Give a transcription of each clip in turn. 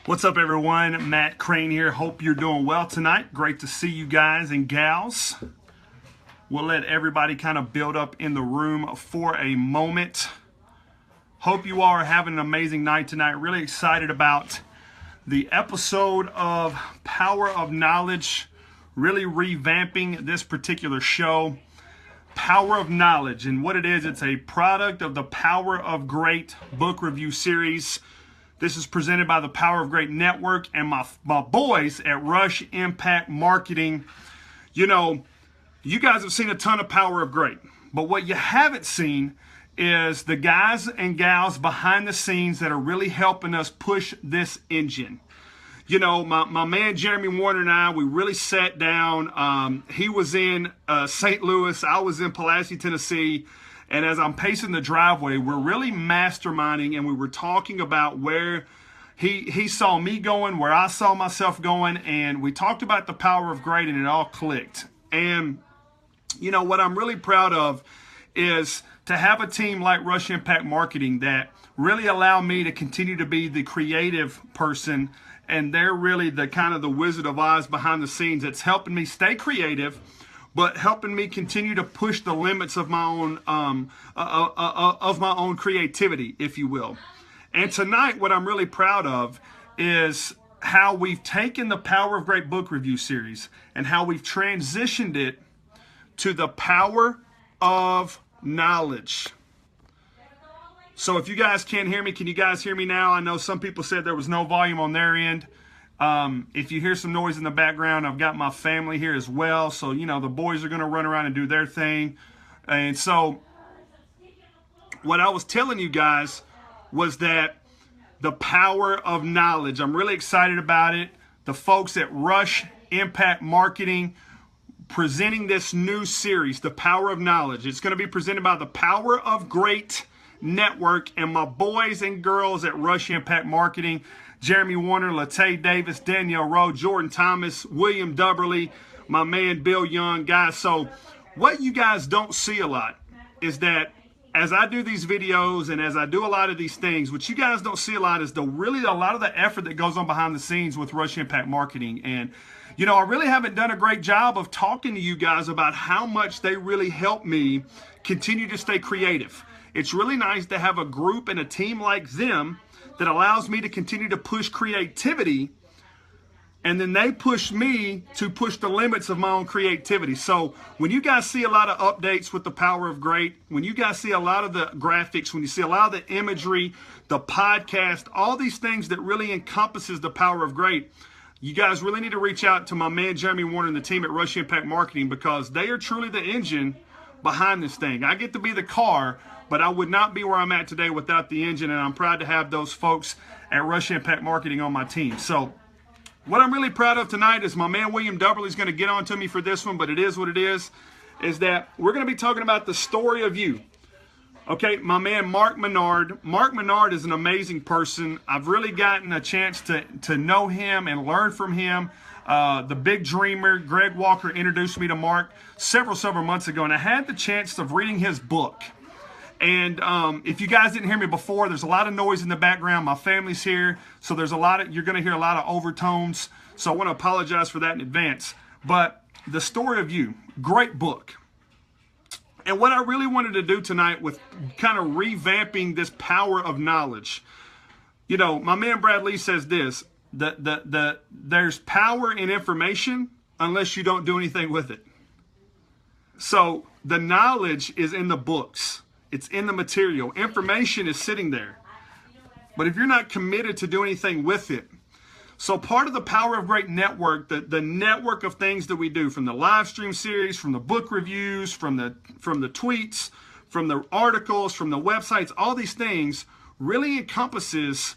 What's up, everyone? Matt Crane here. Hope you're doing well tonight. Great to see you guys and gals. We'll let everybody kind of build up in the room for a moment. Hope you all are having an amazing night tonight. Really excited about the episode of Power of Knowledge. Really revamping this particular show. Power of Knowledge. And what it is, it's a product of the Power of Great book review series. This is presented by the Power of Great Network and my boys at Rush Impact Marketing. You know, you guys have seen a ton of Power of Great, but what you haven't seen is the guys and gals behind the scenes that are really helping us push this engine. You know, my man Jeremy Warner and I, we really sat down. He was in St. Louis. I was in Pulaski, Tennessee. And as I'm pacing the driveway, we're really masterminding, and we were talking about where he saw me going, where I saw myself going, and we talked about the Power of Great, and it all clicked. And, you know, what I'm really proud of is to have a team like Rush Impact Marketing that really allow me to continue to be the creative person, and they're really the kind of the Wizard of Oz behind the scenes that's helping me stay creative, but helping me continue to push the limits of my own creativity, if you will. And tonight, what I'm really proud of is how we've taken the Power of Great book review series and how we've transitioned it to the Power of Knowledge. So if you guys can't hear me, can you guys hear me now? I know some people said there was no volume on their end. If you hear some noise in the background, I've got my family here as well. So, you know, the boys are going to run around and do their thing. And so what I was telling you guys was that the Power of Knowledge, I'm really excited about it. The folks at Rush Impact Marketing presenting this new series, The Power of Knowledge. It's going to be presented by the Power of Great Network and my boys and girls at Rush Impact Marketing. Jeremy Warner, Latay Davis, Danielle Rowe, Jordan Thomas, William Dubberly, my man Bill Young. Guys, so what you guys don't see a lot is that as I do these videos and as I do a lot of these things, what you guys don't see a lot is really a lot of the effort that goes on behind the scenes with Rush Impact Marketing. And, you know, I really haven't done a great job of talking to you guys about how much they really help me continue to stay creative. It's really nice to have a group and a team like them that allows me to continue to push creativity, and then they push me to push the limits of my own creativity. So when you guys see a lot of updates with the Power of Great, when you guys see a lot of the graphics, when you see a lot of the imagery, the podcast, all these things that really encompasses the Power of Great, you guys really need to reach out to my man Jeremy Warner and the team at Rush Impact Marketing, because they are truly the engine behind this thing. I get to be the car, but I would not be where I'm at today without the engine, and I'm proud to have those folks at Rush Impact Marketing on my team. So what I'm really proud of tonight is my man William Dubberly is going to get on to me for this one, but it is what it is that we're going to be talking about the story of you. Okay, my man Mark Minard. Mark Minard is an amazing person. I've really gotten a chance to know him and learn from him. The big dreamer, Greg Walker, introduced me to Mark several months ago, and I had the chance of reading his book. And if you guys didn't hear me before, there's a lot of noise in the background. My family's here, so there's you're going to hear a lot of overtones. So I want to apologize for that in advance. But The Story of You, great book. And what I really wanted to do tonight with kind of revamping this Power of Knowledge, you know, my man Brad Lee says this, there's power in information unless you don't do anything with it. So the knowledge is in the books. It's in the material. Information is sitting there. But if you're not committed to do anything with it. So part of the Power of Great Network, the network of things that we do, from the live stream series, from the book reviews, from the tweets, from the articles, from the websites, all these things really encompasses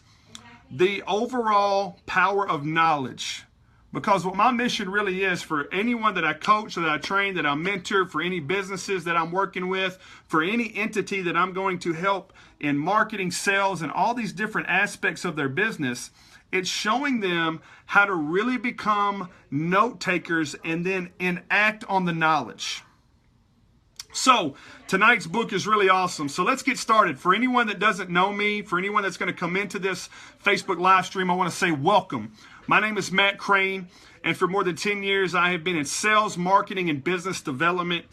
the overall power of knowledge. Because what my mission really is for anyone that I coach, that I train, that I mentor, for any businesses that I'm working with, for any entity that I'm going to help in marketing, sales, and all these different aspects of their business, it's showing them how to really become note takers and then enact on the knowledge. So tonight's book is really awesome. So let's get started. For anyone that doesn't know me, for anyone that's going to come into this Facebook live stream, I want to say welcome. My name is Matt Crane, and for more than 10 years, I have been in sales, marketing, and business development.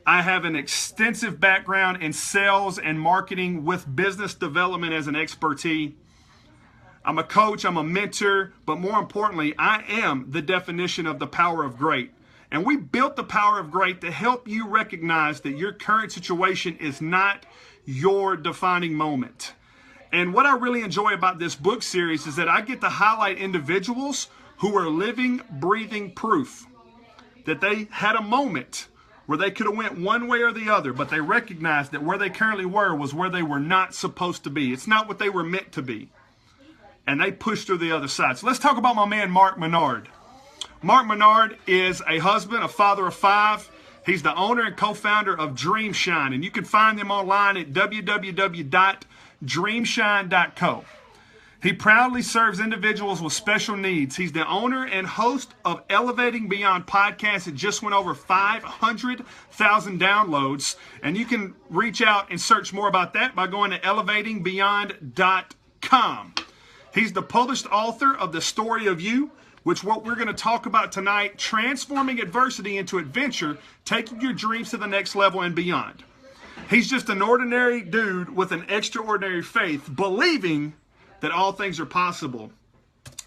I have an extensive background in sales and marketing with business development as an expertise. I'm a coach, I'm a mentor, but more importantly, I am the definition of the power of great. And we built the power of great to help you recognize that your current situation is not your defining moment. And what I really enjoy about this book series is that I get to highlight individuals who are living, breathing proof that they had a moment where they could have went one way or the other, but they recognized that where they currently were was where they were not supposed to be. It's not what they were meant to be. And they pushed through the other side. So let's talk about my man, Mark Minard. Mark Minard is a husband, a father of 5. He's the owner and co-founder of Dreamshine, and you can find them online at www.dreamshine.co. He proudly serves individuals with special needs. He's the owner and host of Elevating Beyond podcast. It just went over 500,000 downloads, and you can reach out and search more about that by going to elevatingbeyond.com. He's the published author of The Story of You, which what we're going to talk about tonight, transforming adversity into adventure, taking your dreams to the next level and beyond. He's just an ordinary dude with an extraordinary faith, believing that all things are possible.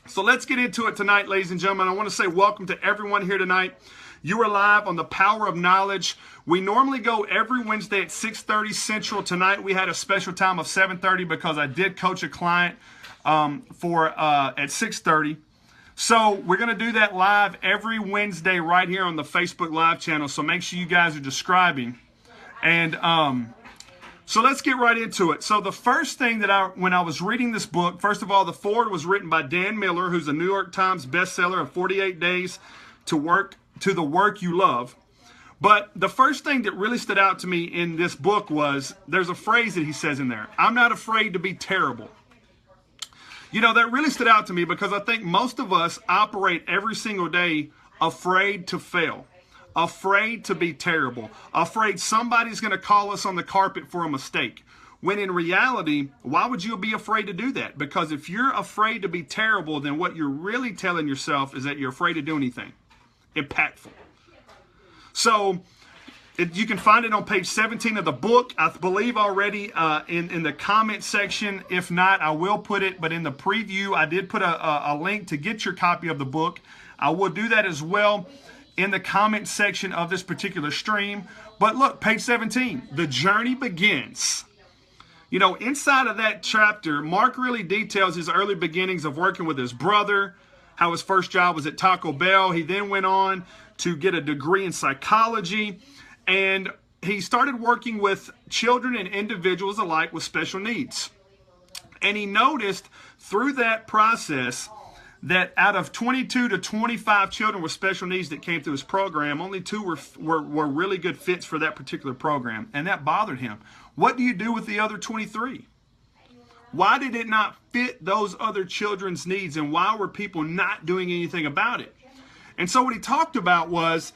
So let's get into it tonight, ladies and gentlemen. I want to say welcome to everyone here tonight. You are live on The Power of Knowledge. We normally go every Wednesday at 6:30 Central. Tonight we had a special time of 7:30 because I did coach a client at 6:30. So we're going to do that live every Wednesday right here on the Facebook Live channel. So make sure you guys are subscribing. And so let's get right into it. So the first thing that when I was reading this book, first of all, the foreword was written by Dan Miller, who's a New York Times bestseller of 48 Days to the Work You Love. But the first thing that really stood out to me in this book was there's a phrase that he says in there. I'm not afraid to be terrible. You know, that really stood out to me because I think most of us operate every single day afraid to fail, afraid to be terrible, afraid somebody's going to call us on the carpet for a mistake. When in reality, why would you be afraid to do that? Because if you're afraid to be terrible, then what you're really telling yourself is that you're afraid to do anything impactful. So you can find it on page 17 of the book, I believe already in the comment section. If not, I will put it, but in the preview, I did put a link to get your copy of the book. I will do that as well in the comment section of this particular stream. But look, page 17, the journey begins. You know, inside of that chapter, Mark really details his early beginnings of working with his brother, how his first job was at Taco Bell. He then went on to get a degree in psychology. And he started working with children and individuals alike with special needs. And he noticed through that process that out of 22 to 25 children with special needs that came through his program, only 2 were really good fits for that particular program. And that bothered him. What do you do with the other 23? Why did it not fit those other children's needs? And why were people not doing anything about it? And so what he talked about was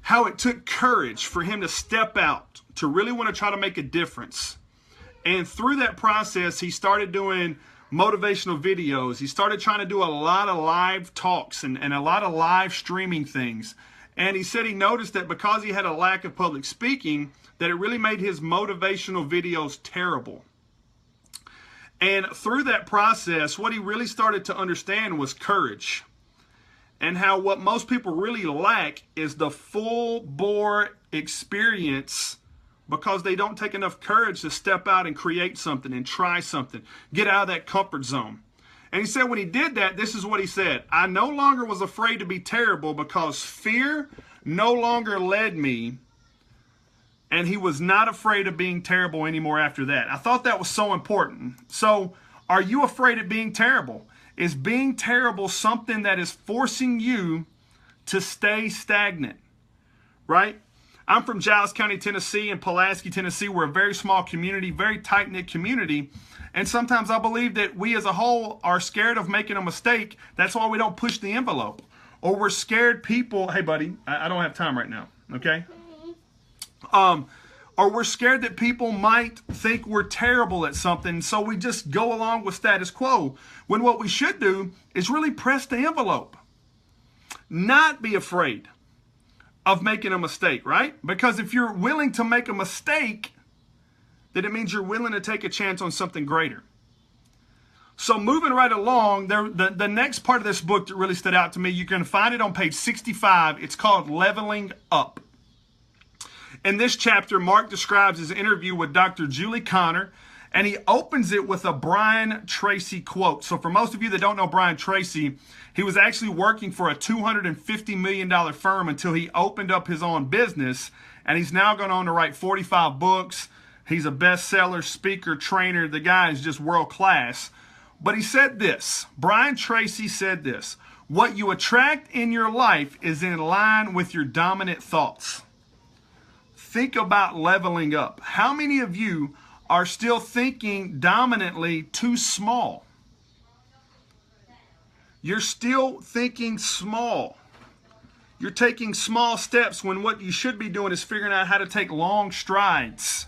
how it took courage for him to step out, to really want to try to make a difference. And through that process, he started doing motivational videos. He started trying to do a lot of live talks and a lot of live streaming things. And he said he noticed that because he had a lack of public speaking, that it really made his motivational videos terrible. And through that process, what he really started to understand was courage. And how what most people really lack is the full-bore experience because they don't take enough courage to step out and create something and try something, get out of that comfort zone. And he said when he did that, this is what he said: I no longer was afraid to be terrible because fear no longer led me, and he was not afraid of being terrible anymore after that. I thought that was so important. So are you afraid of being terrible? Is being terrible something that is forcing you to stay stagnant, right? I'm from Giles County, Tennessee, and Pulaski, Tennessee. We're a very small community, very tight-knit community. And sometimes I believe that we as a whole are scared of making a mistake. That's why we don't push the envelope. Or we're scared people, hey buddy, I don't have time right now, okay? Or we're scared that people might think we're terrible at something, so we just go along with status quo. When what we should do is really press the envelope. Not be afraid of making a mistake, right? Because if you're willing to make a mistake, then it means you're willing to take a chance on something greater. So moving right along, the next part of this book that really stood out to me, you're going to find it on page 65. It's called Leveling Up. In this chapter, Mark describes his interview with Dr. Julie Connor, and he opens it with a Brian Tracy quote. So for most of you that don't know Brian Tracy, he was actually working for a $250 million firm until he opened up his own business, and he's now gone on to write 45 books. He's a bestseller, speaker, trainer. The guy is just world class. But he said this, Brian Tracy said this, what you attract in your life is in line with your dominant thoughts. Think about leveling up. How many of you are still thinking dominantly too small? You're still thinking small. You're taking small steps when what you should be doing is figuring out how to take long strides.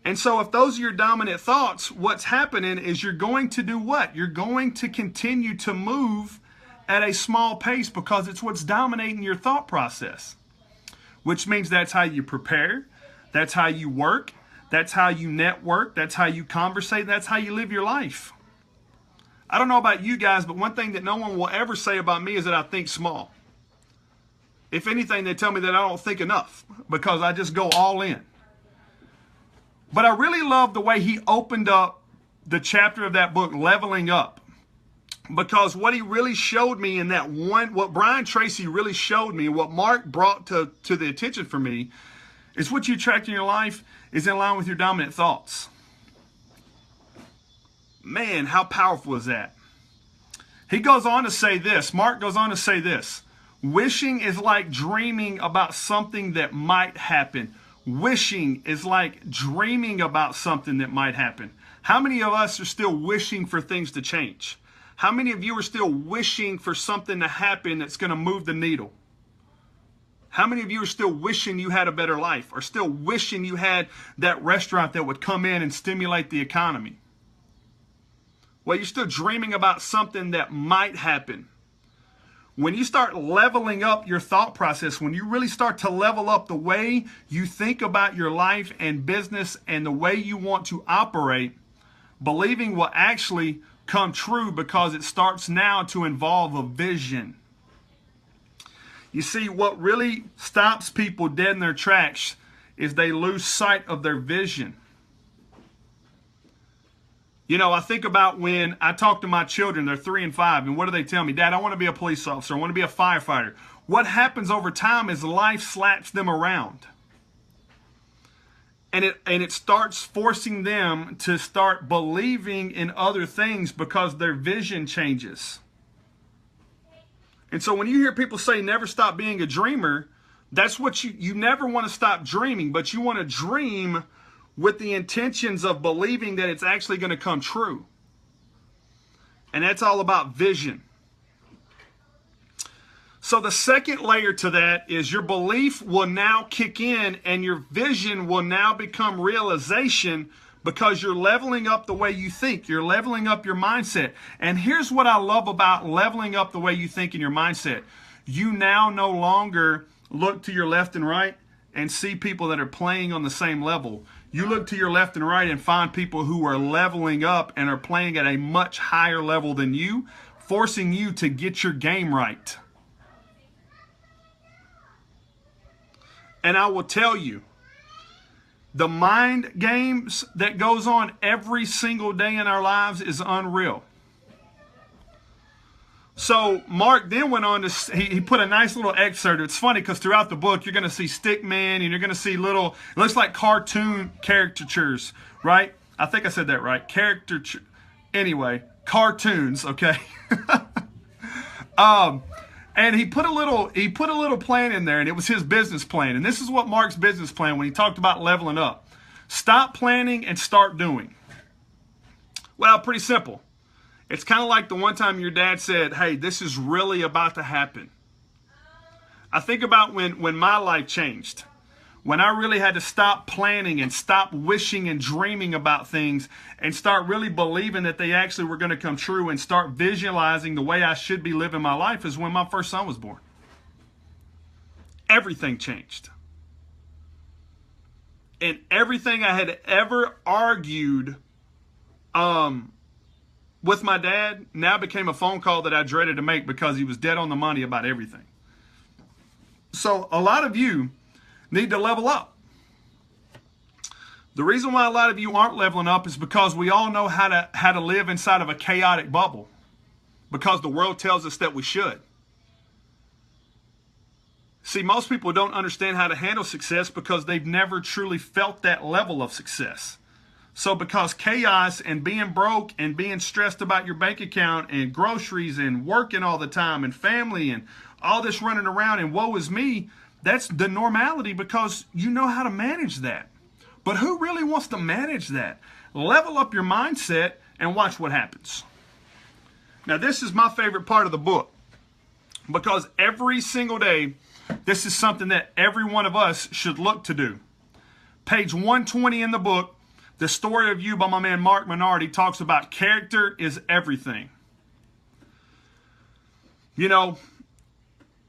And so if those are your dominant thoughts, what's happening is you're going to do what? You're going to continue to move at a small pace because it's what's dominating your thought process. Which means that's how you prepare, that's how you work, that's how you network, that's how you conversate, that's how you live your life. I don't know about you guys, but one thing that no one will ever say about me is that I think small. If anything, they tell me that I don't think enough because I just go all in. But I really love the way he opened up the chapter of that book, Leveling Up. Because what he really showed me in that one, what Brian Tracy really showed me, what Mark brought to the attention for me, is what you attract in your life is in line with your dominant thoughts. Man, how powerful is that? He goes on to say this, Mark goes on to say this, wishing is like dreaming about something that might happen. Wishing is like dreaming about something that might happen. How many of us are still wishing for things to change? How many of you are still wishing for something to happen that's going to move the needle? How many of you are still wishing you had a better life or still wishing you had that restaurant that would come in and stimulate the economy? Well, you're still dreaming about something that might happen. When you start leveling up your thought process, when you really start to level up the way you think about your life and business and the way you want to operate, believing will actually come true because it starts now to involve a vision. You see, what really stops people dead in their tracks is they lose sight of their vision. You know, I think about when I talk to my children, they're 3 and 5, and what do they tell me? Dad, I want to be a police officer. I want to be a firefighter. What happens over time is life slaps them around. And it starts forcing them to start believing in other things because their vision changes. And so when you hear people say never stop being a dreamer, that's what you never want to stop dreaming, but you want to dream with the intentions of believing that it's actually going to come true. And that's all about vision. So the second layer to that is your belief will now kick in and your vision will now become realization because you're leveling up the way you think. You're leveling up your mindset. And here's what I love about leveling up the way you think in your mindset. You now no longer look to your left and right and see people that are playing on the same level. You look to your left and right and find people who are leveling up and are playing at a much higher level than you, forcing you to get your game right. And I will tell you, the mind games that goes on every single day in our lives is unreal. So Mark then went on to, he put a nice little excerpt. It's funny because throughout the book, you're going to see stick men and you're going to see little, it looks like cartoon caricatures, right? I think I said that right. Anyway, cartoons, okay? And he put a little plan in there, and it was his business plan. And this is what Mark's business plan when he talked about leveling up. Stop planning and start doing. Well, pretty simple. It's kind of like the one time your dad said, hey, this is really about to happen. I think about when my life changed. when I really had to stop planning and stop wishing and dreaming about things and start really believing that they actually were going to come true and start visualizing the way I should be living my life, is when my first son was born. Everything changed. And everything I had ever argued with my dad now became a phone call that I dreaded to make, because he was dead on the money about everything. So a lot of you need to level up. The reason why a lot of you aren't leveling up is because we all know how to live inside of a chaotic bubble, because the world tells us that we should. See, most people don't understand how to handle success because they've never truly felt that level of success. So because chaos and being broke and being stressed about your bank account and groceries and working all the time and family and all this running around and woe is me, that's the normality, because you know how to manage that. But who really wants to manage that? Level up your mindset and watch what happens. Now, this is my favorite part of the book, because every single day, this is something that every one of us should look to do. Page 120 in the book, The Story of You by my man Mark Minard, he talks about character is everything. You know,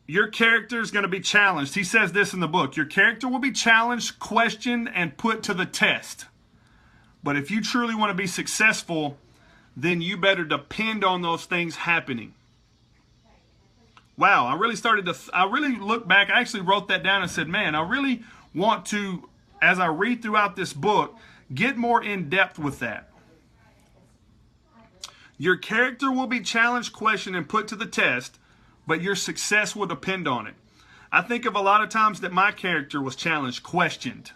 your character is going to be challenged. He says this in the book: your character will be challenged, questioned, and put to the test. But if you truly want to be successful, then you better depend on those things happening. Wow, I really looked back. I actually wrote that down and said, man, I really want to, as I read throughout this book, get more in depth with that. Your character will be challenged, questioned, and put to the test, but your success will depend on it. I think of a lot of times that my character was challenged, questioned.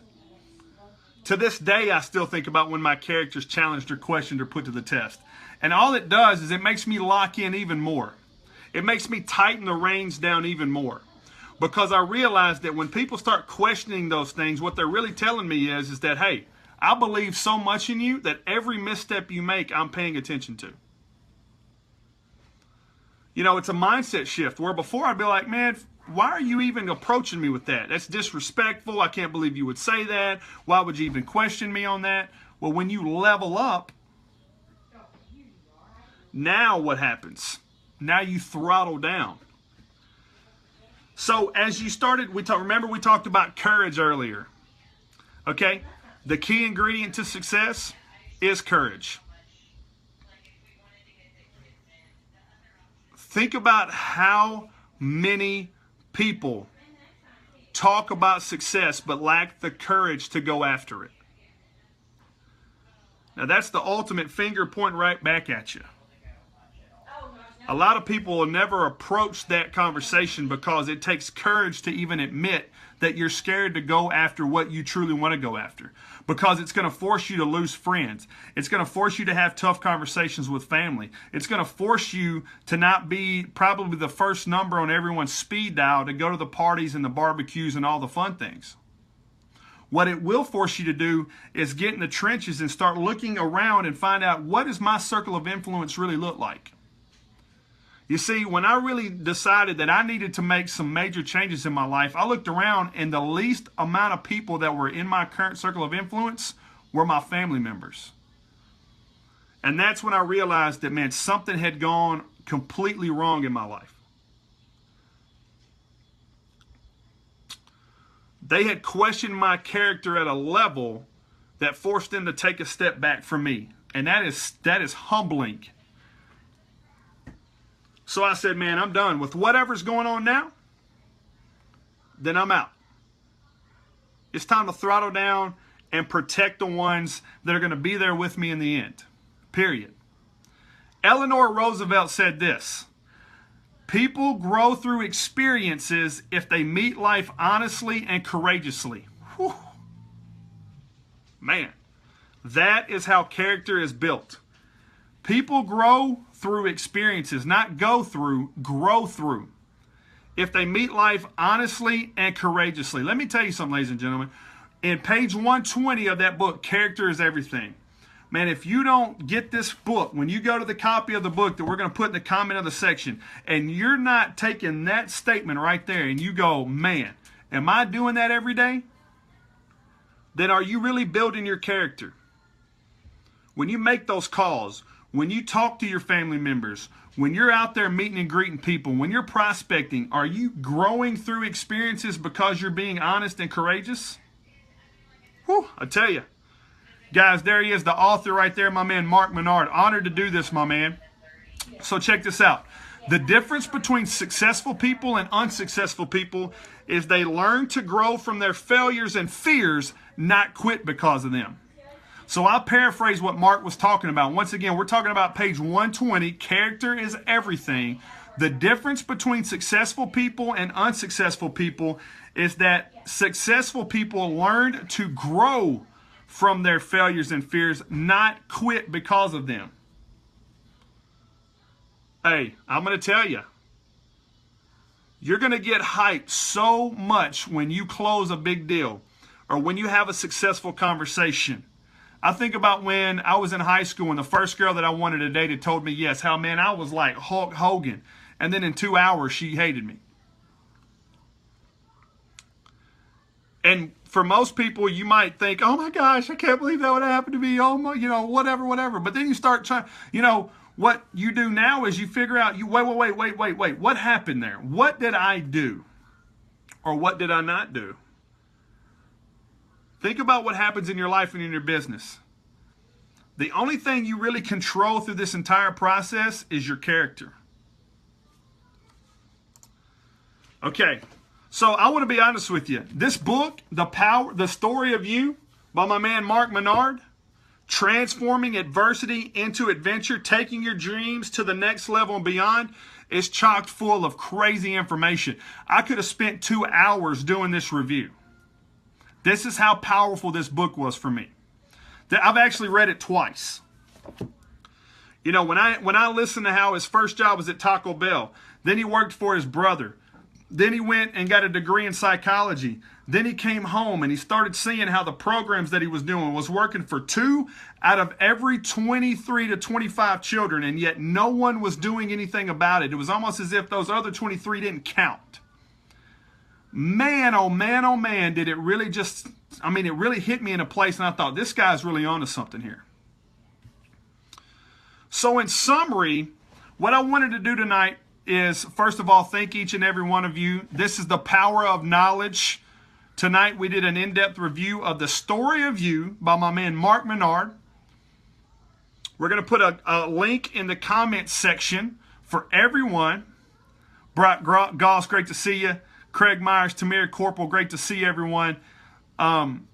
To this day, I still think about when my character's challenged or questioned or put to the test. And all it does is it makes me lock in even more. It makes me tighten the reins down even more. Because I realize that when people start questioning those things, what they're really telling me is that, hey, I believe so much in you that every misstep you make, I'm paying attention to. You know, it's a mindset shift where before I'd be like, man, why are you even approaching me with that? That's disrespectful. I can't believe you would say that. Why would you even question me on that? Well, when you level up, now what happens? Now you throttle down. So as you started, remember we talked about courage earlier. Okay? The key ingredient to success is courage. Think about how many people talk about success but lack the courage to go after it. Now that's the ultimate finger point right back at you. A lot of people will never approach that conversation because it takes courage to even admit that you're scared to go after what you truly want to go after. Because it's going to force you to lose friends. It's going to force you to have tough conversations with family. It's going to force you to not be probably the first number on everyone's speed dial to go to the parties and the barbecues and all the fun things. What it will force you to do is get in the trenches and start looking around and find out, what does my circle of influence really look like? You see, when I really decided that I needed to make some major changes in my life, I looked around and the least amount of people that were in my current circle of influence were my family members. And that's when I realized that, man, something had gone completely wrong in my life. They had questioned my character at a level that forced them to take a step back from me. And that is humbling. So I said, man, I'm done with whatever's going on now. Then I'm out. It's time to throttle down and protect the ones that are going to be there with me in the end. Period. Eleanor Roosevelt said this: people grow through experiences if they meet life honestly and courageously. Whew. Man, that is how character is built. People grow through experiences, not go through, grow through. If they meet life honestly and courageously. Let me tell you something, ladies and gentlemen. In page 120 of that book, Character is Everything. Man, if you don't get this book, when you go to the copy of the book that we're going to put in the comment of the section, and you're not taking that statement right there and you go, man, am I doing that every day? then are you really building your character? When you make those calls, when you talk to your family members, when you're out there meeting and greeting people, when you're prospecting, are you growing through experiences because you're being honest and courageous? Whew, I tell you. Guys, there he is, the author right there, my man Mark Minard. Honored to do this, my man. So check this out. The difference between successful people and unsuccessful people is they learn to grow from their failures and fears, not quit because of them. So I'll paraphrase what Mark was talking about. Once again, we're talking about page 120. Character is everything. The difference between successful people and unsuccessful people is that successful people learn to grow from their failures and fears, not quit because of them. Hey, I'm going to tell you, you're going to get hyped so much when you close a big deal or when you have a successful conversation. I think about when I was in high school and the first girl that I wanted to date had told me yes, how, man, I was like Hulk Hogan. And then in 2 hours, she hated me. And for most people, you might think, oh my gosh, I can't believe that would happen to me. Oh my, whatever. But then you start trying, what you do now is you figure out, wait. What happened there? What did I do? Or what did I not do? Think about what happens in your life and in your business. The only thing you really control through this entire process is your character. Okay, so I want to be honest with you. This book, The Story of You, by my man Mark Minard, transforming adversity into adventure, taking your dreams to the next level and beyond, is chock full of crazy information. I could have spent 2 hours doing this review. This is how powerful this book was for me. I've actually read it twice. When I listened to how his first job was at Taco Bell, then he worked for his brother. Then he went and got a degree in psychology. Then he came home and he started seeing how the programs that he was doing was working for 2 out of every 23 to 25 children, and yet no one was doing anything about it. It was almost as if those other 23 didn't count. Man, oh man, did it really it really hit me in a place, and I thought, this guy's really onto something here. So in summary, what I wanted to do tonight is, first of all, thank each and every one of you. This is the power of knowledge. Tonight we did an in-depth review of The Story of You by my man Mark Minard. We're going to put a link in the comments section for everyone. Brock Goss, great to see you. Craig Myers, Tamir Corporal, great to see everyone. And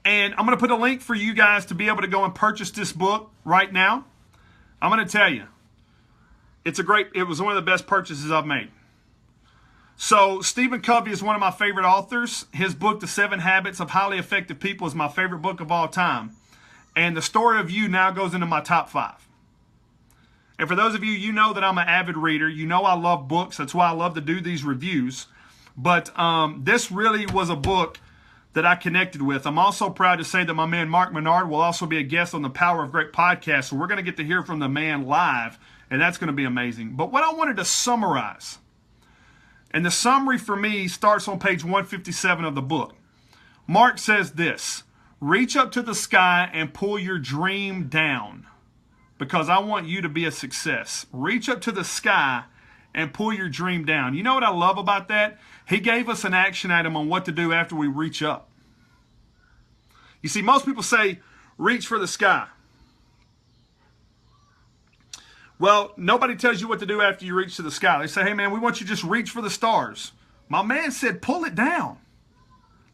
I'm going to put a link for you guys to be able to go and purchase this book right now. I'm going to tell you, it was one of the best purchases I've made. So Stephen Covey is one of my favorite authors. His book, The 7 Habits of Highly Effective People, is my favorite book of all time. And The Story of You now goes into my top 5. And for those of you, you know that I'm an avid reader. You know I love books. That's why I love to do these reviews. But this really was a book that I connected with. I'm also proud to say that my man Mark Minard will also be a guest on the Power of Great podcast. So we're going to get to hear from the man live, and that's going to be amazing. But what I wanted to summarize, and the summary for me starts on page 157 of the book. Mark says this: reach up to the sky and pull your dream down, because I want you to be a success. Reach up to the sky and pull your dream down. You know what I love about that? He gave us an action item on what to do after we reach up. You see, most people say, reach for the sky. Well, nobody tells you what to do after you reach to the sky. They say, hey man, we want you to just reach for the stars. My man said, pull it down.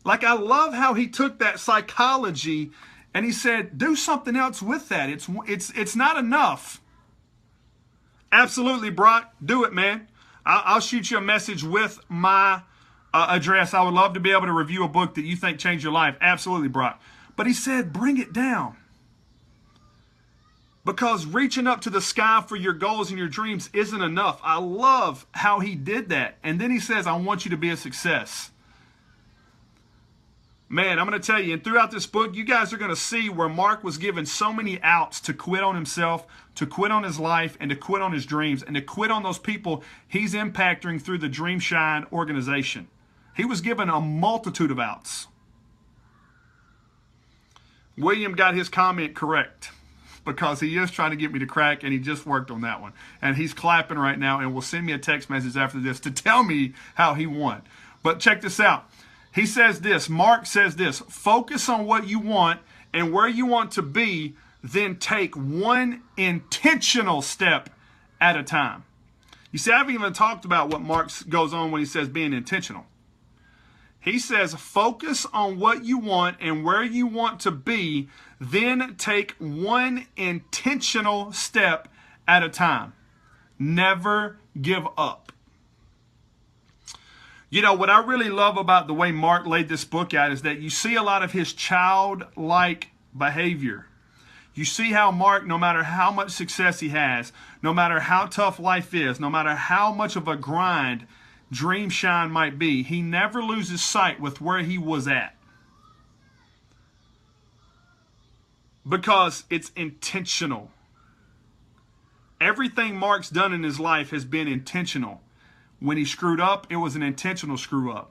Like, I love how he took that psychology and he said, do something else with that. It's not enough. Absolutely, Brock. Do it, man. I'll shoot you a message with my address. I would love to be able to review a book that you think changed your life. Absolutely, Brock. But he said, bring it down. Because reaching up to the sky for your goals and your dreams isn't enough. I love how he did that. And then he says, I want you to be a success. Man, I'm going to tell you, and throughout this book, you guys are going to see where Mark was given so many outs to quit on himself, to quit on his life, and to quit on his dreams, and to quit on those people he's impacting through the Dreamshine organization. He was given a multitude of outs. William got his comment correct, because he is trying to get me to crack, and he just worked on that one. And he's clapping right now and will send me a text message after this to tell me how he won. But check this out. He says this, Mark says this: focus on what you want and where you want to be, then take one intentional step at a time. You see, I haven't even talked about what Mark goes on when he says being intentional. He says, focus on what you want and where you want to be, then take one intentional step at a time. Never give up. You know, what I really love about the way Mark laid this book out is that you see a lot of his childlike behavior. You see how Mark, no matter how much success he has, no matter how tough life is, no matter how much of a grind Dreamshine might be, he never loses sight with where he was at. Because it's intentional. Everything Mark's done in his life has been intentional. When he screwed up, it was an intentional screw up.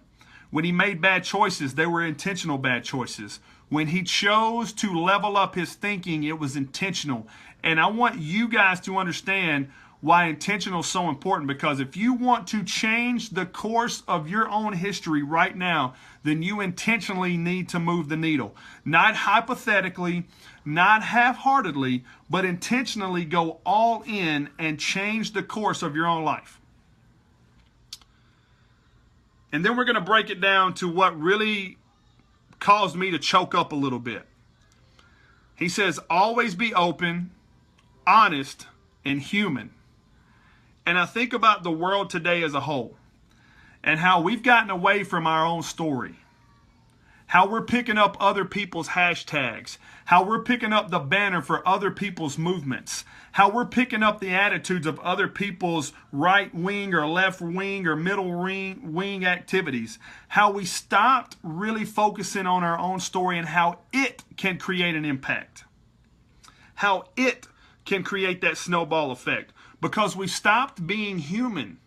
When he made bad choices, they were intentional bad choices. When he chose to level up his thinking, it was intentional. And I want you guys to understand why intentional is so important, because if you want to change the course of your own history right now, then you intentionally need to move the needle. Not hypothetically, not half-heartedly, but intentionally go all in and change the course of your own life. And then we're going to break it down to what really caused me to choke up a little bit. He says, always be open, honest, and human. And I think about the world today as a whole, and how we've gotten away from our own story. How we're picking up other people's hashtags. How we're picking up the banner for other people's movements. How we're picking up the attitudes of other people's right wing or left wing or middle wing activities. How we stopped really focusing on our own story and how it can create an impact. How it can create that snowball effect. Because we stopped being human.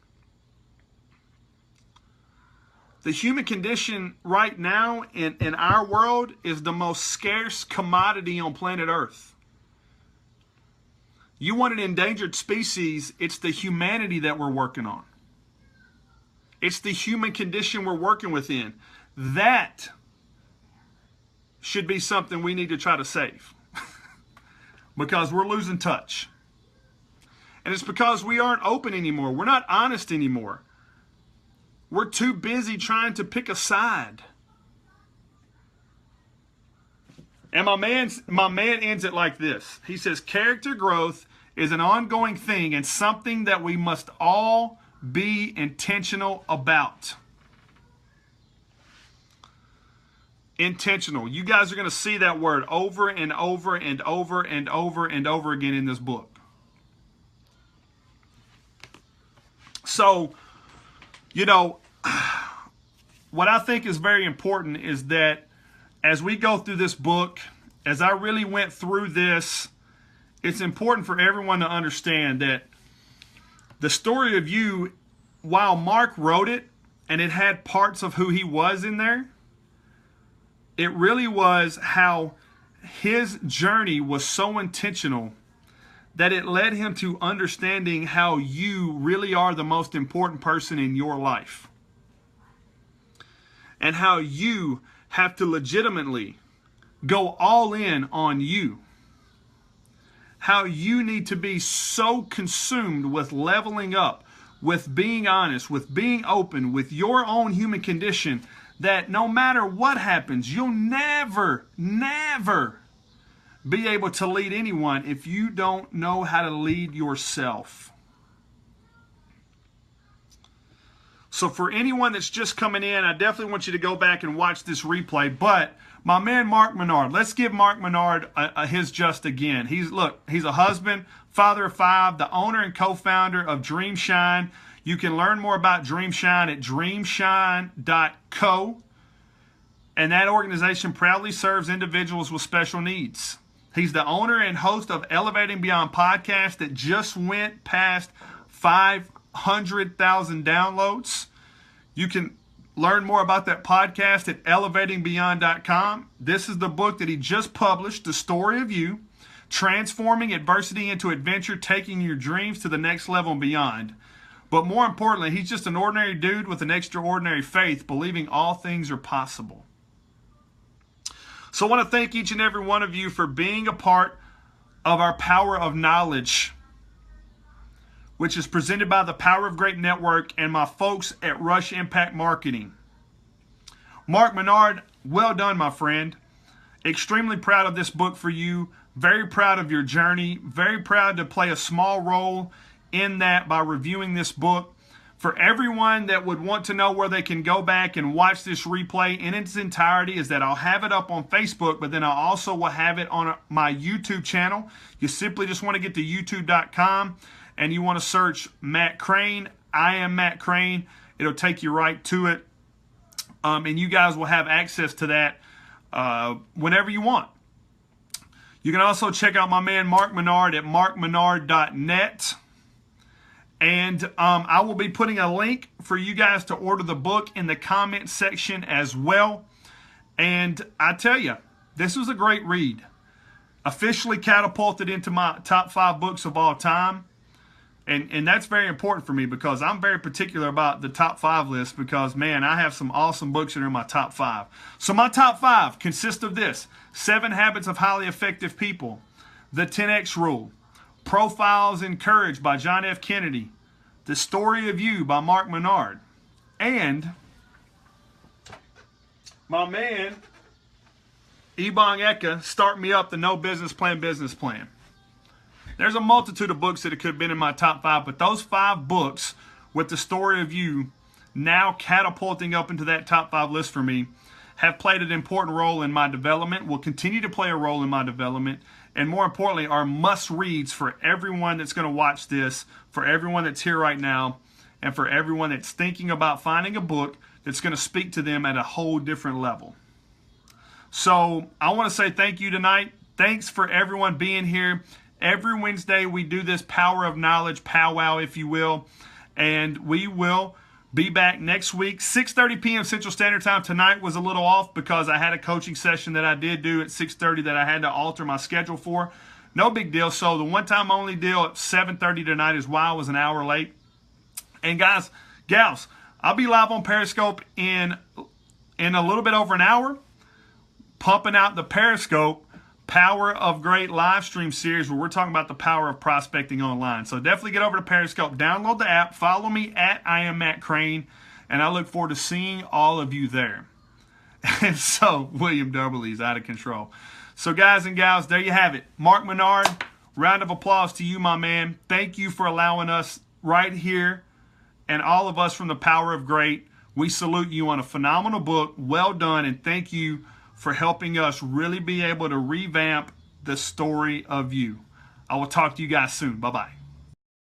The human condition right now in our world is the most scarce commodity on planet Earth. You want an endangered species, it's the humanity that we're working on. It's the human condition we're working within. That should be something we need to try to save. Because we're losing touch. And it's because we aren't open anymore. We're not honest anymore. We're too busy trying to pick a side. And my man ends it like this. He says, character growth is an ongoing thing and something that we must all be intentional about. Intentional. You guys are going to see that word over and over and over and over and over again in this book. So, you know, what I think is very important is that as we go through this book, as I really went through this, it's important for everyone to understand that the story of you, while Mark wrote it and it had parts of who he was in there, it really was how his journey was so intentional that it led him to understanding how you really are the most important person in your life. And how you have to legitimately go all in on you. How you need to be so consumed with leveling up, with being honest, with being open, with your own human condition, that no matter what happens, you'll never be able to lead anyone if you don't know how to lead yourself. So for anyone that's just coming in, I definitely want you to go back and watch this replay. But my man Mark Minard, let's give Mark Minard his just again. He's a husband, father of 5, the owner and co-founder of Dreamshine. You can learn more about Dreamshine at dreamshine.co. And that organization proudly serves individuals with special needs. He's the owner and host of Elevating Beyond podcast that just went past 500,000 downloads. You can learn more about that podcast at elevatingbeyond.com. This is the book that he just published, The Story of You, Transforming Adversity into Adventure, Taking Your Dreams to the Next Level and Beyond. But more importantly, he's just an ordinary dude with an extraordinary faith, believing all things are possible. So I want to thank each and every one of you for being a part of our Power of Knowledge, which is presented by the Power of Great Network and my folks at Rush Impact Marketing. Mark Minard, well done, my friend. Extremely proud of this book for you. Very proud of your journey. Very proud to play a small role in that by reviewing this book. For everyone that would want to know where they can go back and watch this replay in its entirety, is that I'll have it up on Facebook, but then I also will have it on my YouTube channel. You simply just want to get to youtube.com and you want to search Matt Crane. I am Matt Crane. It'll take you right to it. And you guys will have access to that whenever you want. You can also check out my man Mark Minard at markminard.net. And I will be putting a link for you guys to order the book in the comment section as well. And I tell you, this was a great read. Officially catapulted into my top 5 books of all time. And that's very important for me because I'm very particular about the top 5 list because, man, I have some awesome books that are in my top 5. So my top 5 consist of this: 7 Habits of Highly Effective People, The 10X Rule, Profiles in Courage by John F. Kennedy, The Story of You by Mark Minard, and my man, Ebong Eka, Start Me Up, the No Business Plan Business Plan. There's a multitude of books that could have been in my top 5, but those 5 books with The Story of You now catapulting up into that top 5 list for me have played an important role in my development, will continue to play a role in my development, and more importantly, are must-reads for everyone that's going to watch this, for everyone that's here right now, and for everyone that's thinking about finding a book that's going to speak to them at a whole different level. So I want to say thank you tonight. Thanks for everyone being here. Every Wednesday we do this Power of Knowledge powwow, if you will, and we will be back next week, 6:30 p.m. Central Standard Time. Tonight was a little off because I had a coaching session that I did do at 6:30 that I had to alter my schedule for. No big deal. So the one-time only deal at 7:30 tonight is why I was an hour late. And guys, gals, I'll be live on Periscope in a little bit over an hour, pumping out the Periscope Power of Great live stream series where we're talking about the power of prospecting online. So definitely get over to Periscope, download the app, follow me at I am Matt Crane, and I look forward to seeing all of you there. And so William Double's out of control. So guys and gals, there you have it. Mark Minard, round of applause to you, my man. Thank you for allowing us right here, and all of us from the Power of Great. We salute you on a phenomenal book. Well done, and thank you for helping us really be able to revamp the story of you. I will talk to you guys soon. Bye-bye.